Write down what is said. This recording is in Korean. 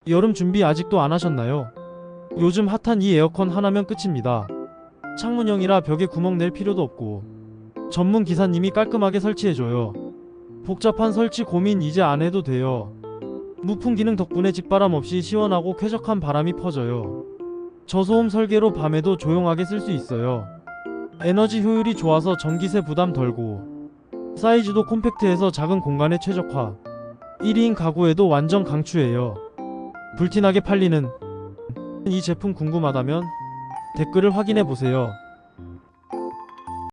여름 준비 아직도 안 하셨나요? 요즘 핫한 이 에어컨 하나면 끝입니다. 창문형이라 벽에 구멍 낼 필요도 없고 전문 기사님이 깔끔하게 설치해줘요. 복잡한 설치 고민 이제 안 해도 돼요. 무풍 기능 덕분에 직바람 없이 시원하고 쾌적한 바람이 퍼져요. 저소음 설계로 밤에도 조용하게 쓸 수 있어요. 에너지 효율이 좋아서 전기세 부담 덜고 사이즈도 콤팩트해서 작은 공간에 최적화. 1인 가구에도 완전 강추해요. 불티나게 팔리는 이 제품 궁금하다면 댓글을 확인해보세요.